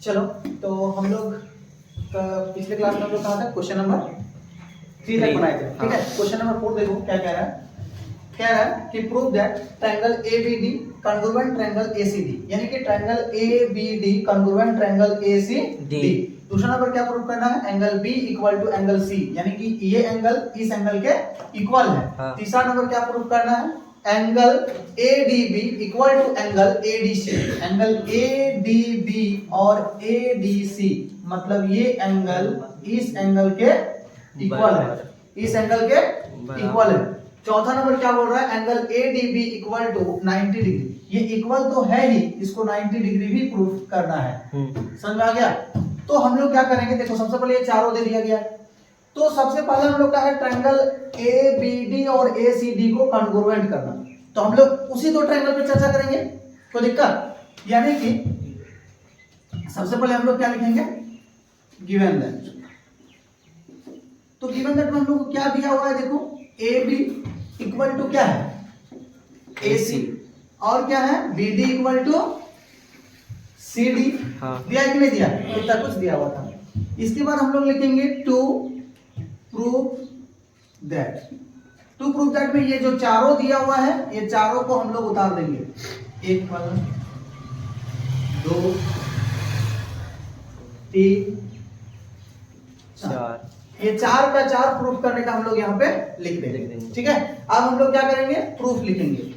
चलो तो हम लोग पिछले क्लास में हम लोग कहा था क्वेश्चन नंबर 3 तक बनाए थे। ठीक है, क्वेश्चन नंबर 4 देखो क्या कह रहा है। कह रहा है कि prove that triangle ABD congruent triangle ACD, यानी कि triangle ABD congruent triangle ACD। दूसरा नंबर क्या प्रूव करना है, angle B equal to angle C, यानी कि ये एंगल इस एंगल के इक्वल है। तीसरा नंबर क्या प्रूव करना है, angle ADB equal to angle ADC। Angle ADB और ADC मतलब ये एंगल इस एंगल के इक्वल है, इस एंगल के इक्वल है। चौथा नंबर क्या बोल रहा है, angle ADB equal to 90 degree. ये इक्वल तो है ही, इसको 90 डिग्री भी प्रूफ करना है। समझ में आ गया। तो हम लोग क्या करेंगे, देखो सबसे पहले ये चारों दे दिया गया है, तो सबसे पहले हम लोग का है ट्रायंगल ABD और ACD को कॉन्ग्रुएंट करना। तो हम लोग उसी दो ट्रायंगल पे चर्चा करेंगे, कोई दिक्कत, यानी कि सबसे पहले हम लोग क्या लिखेंगे, गिवन दैट। तो गिवन दैट में हम लोग को क्या दिया हुआ है, देखो AB इक्वल टू क्या है, AC, और क्या है BD इक्वल टू CD। दिया कि नहीं दिया, इतना कुछ दिया हुआ था। इसके बाद हम लोग लिखेंगे to prove that. To prove that में ये जो चारों दिया हुआ है, ये चारों को हम लोग उतार देंगे, एक वाला, दो, तीन, चार। ये चार का चार प्रूफ करने का हम लोग यहाँ पे लिख देंगे। ठीक है, अब हम लोग क्या करेंगे, प्रूफ लिखेंगे,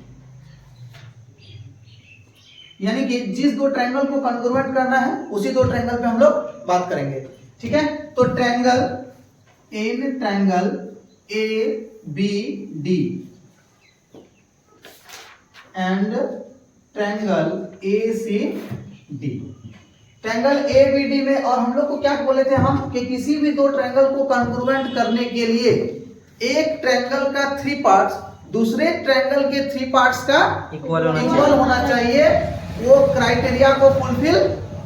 यानी कि जिस दो ट्रायंगल को कॉन्ग्रुएंट करना है उसी दो ट्रायंगल पे हम लोग बात करेंगे। ठीक है, तो triangle ABD and triangle ACD। Triangle ABD में, और हम लोग को क्या बोले थे हम, कि किसी भी दो ट्रायंगल को कॉन्ग्रुएंट करने के लिए एक ट्रायंगल का 3 पार्ट्स दूसरे ट्रायंगल के 3 पार्ट्स का इक्वल होना चाहिए। वो क्राइटेरिया को फुलफिल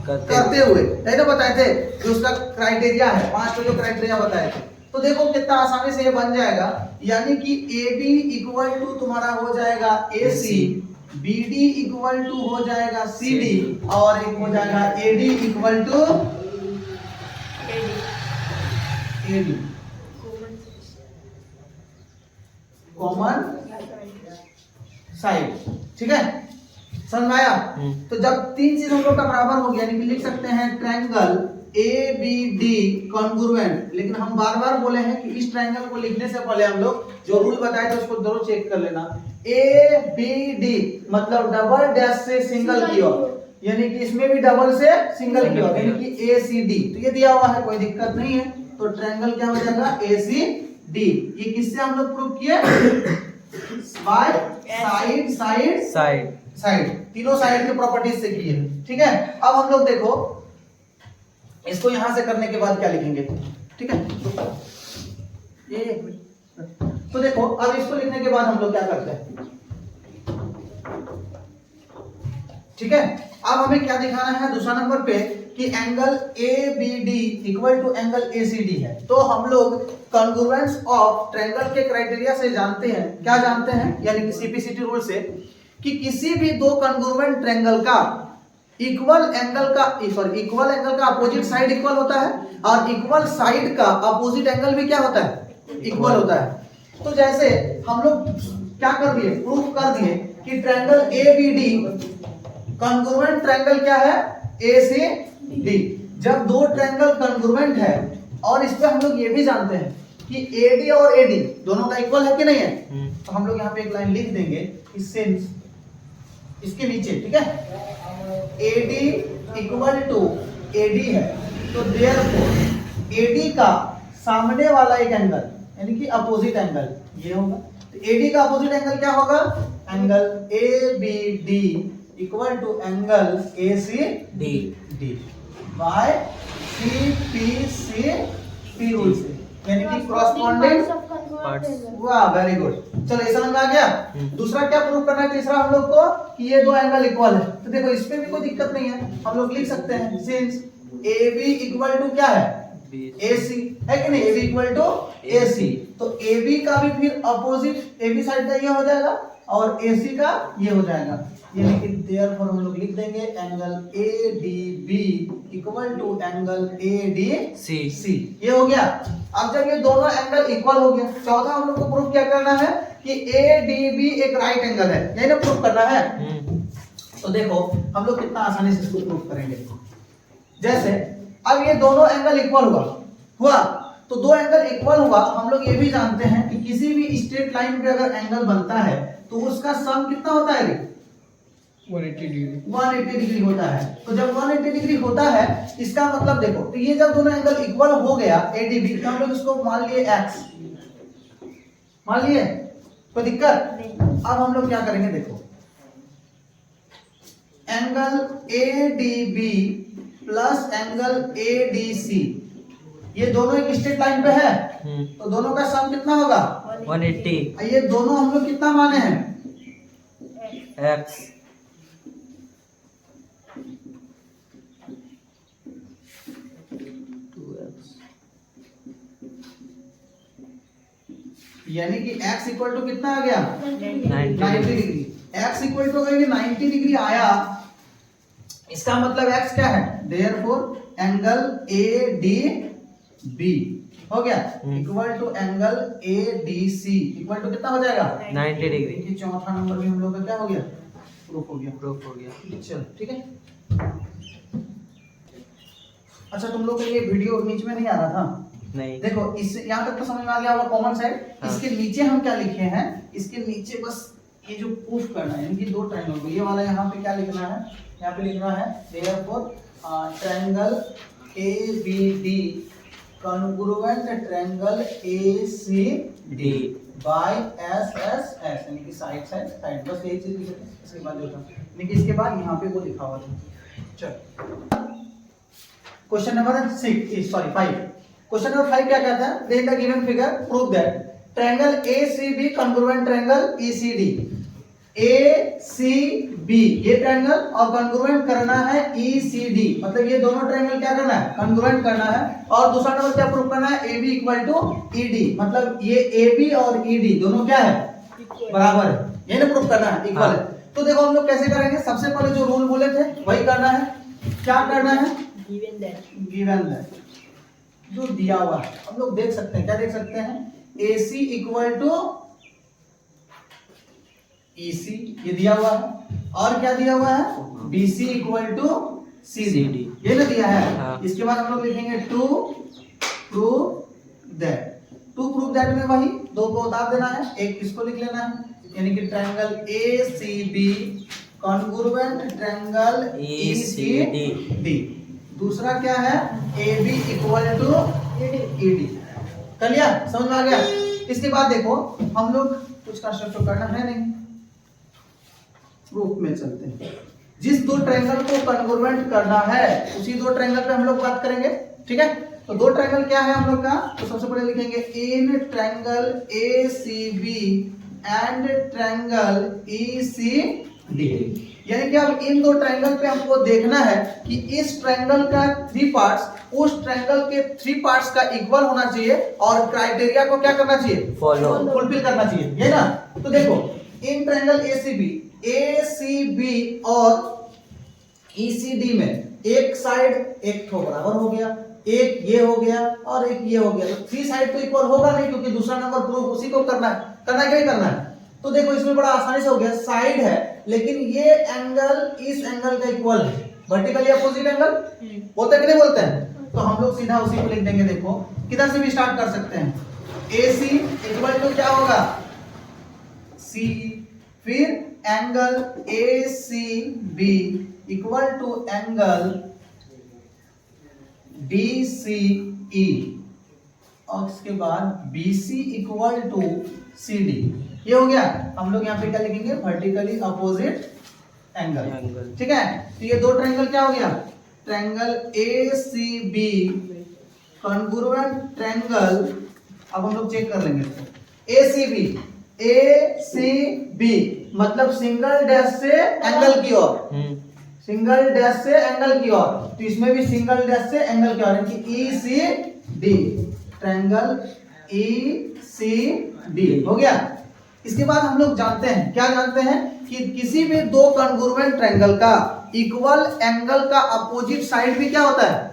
करते हुए, नहीं तो बताए थे जो उसका क्राइटेरिया है, 5 जो क्राइटेरिया बताए थे। तो देखो कितना आसानी से ये बन जाएगा, यानी कि AB इक्वल टू तुम्हारा हो जाएगा AC, BD इक्वल टू हो जाएगा CD, और एक हो जाएगा AD equal to AD, common side. ठीक है, समझ में आया। तो जब तीन चीज हम लोग का बराबर हो गया, यानी कि लिख सकते हैं ट्रायंगल ABD कॉन्ग्रुएंट। लेकिन हम बार बार बोले हैं कि इस ट्रायंगल को लिखने से पहले हम लोग जो रूल बताए थे उसको जरूर चेक कर लेना। ABD मतलब डबल डैश से सिंगल की ओर, यानी कि इसमें भी डबल से सिंगल की ओर, यानी कि ACD। तो ये दिया हुआ है, कोई दिक्कत नहीं है। तो ट्रायंगल क्या हो जाएगा, ACD। ये किससे हम लोग प्रूव किए, by side side side side, तीनों साइड के प्रॉपर्टीज से किए। ठीक है, अब हम लोग देखो इसको यहां से करने के बाद क्या लिखेंगे। ठीक है, ये तो देखो अब इसको लिखने के बाद हम लोग क्या करते हैं। ठीक है, अब हमें क्या दिखाना है दूसरा नंबर पे, कि angle ABD equal to angle ACD है। तो हम लोग कॉन्ग्रुएंस ऑफ ट्रायंगल के क्राइटेरिया से जानते हैं, क्या जानते हैं, यानी कि CPCT रूल से, कि किसी भी दो कॉन्ग्रुएंट ट्रायंगल का इक्वल एंगल का अपोजिट साइड इक्वल होता है, और इक्वल साइड का अपोजिट एंगल भी क्या होता है, इक्वल होता है। तो जैसे हम लोग क्या कर दिए, प्रूफ कर दिए कि ट्रायंगल ABD कॉन्ग्रुएंट ट्रायंगल क्या है, ACD। जब दो ट्रायंगल कॉन्ग्रुएंट है, और इस पे हम लोग ये भी जानते हैं कि AD और AD दोनों का इक्वल है कि नहीं है। तो हम लोग यहाँ पे एक लाइन लिख देंगे इससे, इसके नीचे। ठीक है, AD इक्वल टू AD है, तो देयरफॉर AD का सामने वाला एक एंगल, यानी कि अपोजिट एंगल ये होगा। तो AD का अपोजिट एंगल क्या होगा, angle ABD equal to angle ACD by CPCT rule से, यानी कि कॉरस्पॉन्डिंग पार्ट्स। वाह, वेरी गुड। चलो ये समझ में आ गया। दूसरा क्या प्रूव करना है, तीसरा हम लोग को, कि ये दो एंगल इक्वल है। तो देखो इसमें भी कोई दिक्कत नहीं है, हम लोग लिख सकते हैं सिंस AB इक्वल टू क्या है, AC है कि नहीं, AB इक्वल टू AC। तो AB का भी फिर अपोजिट AB साइड का ये हो जाएगा, और AC का ये हो जाएगा, यानी कि देयरफॉर हम लोग लिख देंगे angle ADB equal to angle ADC। ये हो गया। अब जब ये दोनों एंगल इक्वल हो गया, चौथा हम लोग को प्रूफ क्या करना है कि ADB एक राइट एंगल है, यही ना प्रूफ करना है। तो देखो हम लोग कितना आसानी से इसको प्रूफ करेंगे। जैसे अब ये दोनों एंगल इक्वल हुआ तो दो एंगल इक्वल हुआ, हम लोग ये भी जानते हैं कि किसी भी स्ट्रेट लाइन पे अगर एंगल बनता है तो उसका सम कितना होता है रे? 180 डिग्री होता है। तो जब 180 डिग्री होता है इसका मतलब देखो, तो ये जब दोनों एंगल इक्वल हो गया ADB, तो हम लोग इसको मान लिए x, मान लिए, कोई दिक्कत? अब हम लोग क्या करेंगे, देखो angle ADB plus angle ADC, ये दोनों एक स्ट्रेट लाइन पे है, तो दोनों का सम कितना होगा? 180। ये दोनों हम लोग कितना माने हैं? x। यानी कि x इक्वल टू कितना आ गया? 90 degree. x equal to 90 degree आया, इसका मतलब x क्या है? देयरफॉर एंगल ADB हो गया equal to angle ADC equal to कितना हो जाएगा? 90 डिग्री। कि चौथा नंबर भी हम लोग का क्या हो गया? प्रूफ हो गया। प्रूफ हो गया। चलो ठीक है। अच्छा तुम लोग को ये वीडियो नीचे में नहीं आ रहा था? नहीं। देखो इस यहाँ तक तो समझ में आ गया होगा कॉमन साइड। हाँ। इसके नीचे हम क्या लिखे हैं? इसके नीचे बस ये जो प्रूफ करना है, इनकी दो ट्रायंगल को, ये वाला यहाँ पे क्या लिखना है? यहाँ पे लिखना है therefore triangle ABD congruent triangle ACD by SSS, यानी कि साइड साइड साइड, बस यही चीज लिखते हैं। इसके बाद जो था, यानी कि इसके बाद यहाँ पे वो लिखा हुआ था। चल क्वेश्चन नंबर 5। क्वेश्चन नंबर 5 क्या कहता है? Then the given figure prove that triangle ACB congruent triangle ECD। ACB ये ट्रायंगल और कॉन्ग्रुएंट करना है ECD, मतलब ये दोनों ट्रायंगल क्या करना है? कॉन्ग्रुएंट करना है। और दूसरा नंबर क्या प्रूव करना है? AB इक्वल टू ED, मतलब ये AB और ED दोनों क्या है? बराबर है, ये ना प्रूव करना है, इक्वल है। तो देखो हम लोग कैसे करेंगे, सबसे पहले जो रूल बोले थे वही करना है। क्या करना है? गिवन दैट जो दिया हुआ है हम लोग देख सकते हैं, क्या देख सकते हैं? AC इक्वल टू EC ये दिया हुआ है, और क्या दिया हुआ है? BC इक्वल टू CD ये ना दिया है। हाँ। इसके बाद हम लोग लिखेंगे टू प्रूव दैट में वही दो को उतार देना है, एक इसको लिख लेना है, यानी कि triangle ACB congruent triangle ECD। दूसरा क्या है? AB equal to ED। कर लिया? समझ में आ गया? इसके बाद देखो हम लोग कुछ कंस्ट्रक्ट करना है नहीं, प्रूफ में चलते हैं। जिस दो ट्रायंगल को कॉन्ग्रुएंट करना है उसी दो ट्रायंगल पे हम लोग बात करेंगे, ठीक है? तो दो ट्रायंगल क्या है हम लोग का? तो सबसे पहले लिखेंगे in triangle ACB and triangle ECD, यानी कि अब इन दो ट्रायंगल पे हमको देखना है कि इस ट्रायंगल का 3 पार्ट्स उस ट्रायंगल के 3 पार्ट्स का इक्वल होना चाहिए और क्राइटेरिया को क्या करना चाहिए? फुलफिल करना चाहिए, ये ना? तो देखो इन ट्रायंगल ACB और ECD में एक साइड एक ठो बराबर हो गया, एक ये हो गया और एक ये हो गया, तो 3 साइड तो इक्वल होगा नहीं, क्योंकि दूसरा नंबर प्रूफ उसी को करना है क्या नहीं करना है? तो देखो इसमें बड़ा आसानी से हो गया, साइड है लेकिन ये एंगल इस एंगल का इक्वल है, वर्टिकली अपोजिट एंगल बोलते हैं कि नहीं बोलते हैं? तो हम लोग सीधा उसी को लिख देंगे। देखो किधर से भी स्टार्ट कर सकते हैं, AC इक्वल टू क्या होगा? C, फिर angle ACB equal to angle DCE, और इसके बाद BC इक्वल टू CD। ये हो गया। हम लोग यहाँ पे क्या लिखेंगे? वर्टिकली अपोजिट एंगल, ठीक है? तो ये दो ट्रायंगल क्या हो गया? Triangle ACB congruent triangle. अब हम लोग चेक कर लेंगे ACB मतलब सिंगल डैश से एंगल की ओर, सिंगल डैश से एंगल की ओर, तो इसमें भी सिंगल डैश से एंगल की ओर, यानी कि ECD ट्रायंगल ECD हो गया। इसके बाद हम लोग जानते हैं, क्या जानते हैं कि किसी भी दो कॉन्ग्रुएंट ट्रायंगल का इक्वल एंगल का अपोजिट साइड भी क्या होता है,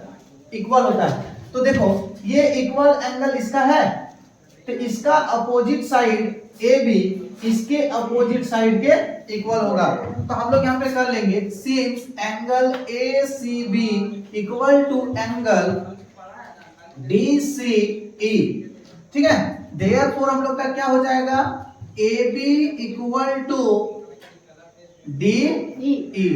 इक्वल होता है। तो देखो ये इक्वल एंगल इसका है, तो इसका अपोजिट साइड ए बी इसके अपोजिट साइड के इक्वल होगा। तो हम लोग यहाँ पे कर लेंगे since angle A C B equal to angle D C E, ठीक है। देयरफॉर हम लोग का क्या हो जाएगा, A B equal to D E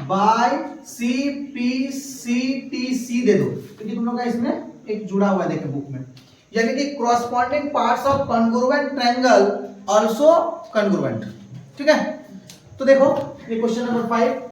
by C P C T सी दे दो, क्योंकि तुम लोग का इसमें एक जुड़ा हुआ है देखो बुक में, यानी कि corresponding parts of congruent triangle also congruent, ठीक है। तो देखो ये क्वेश्चन नंबर 5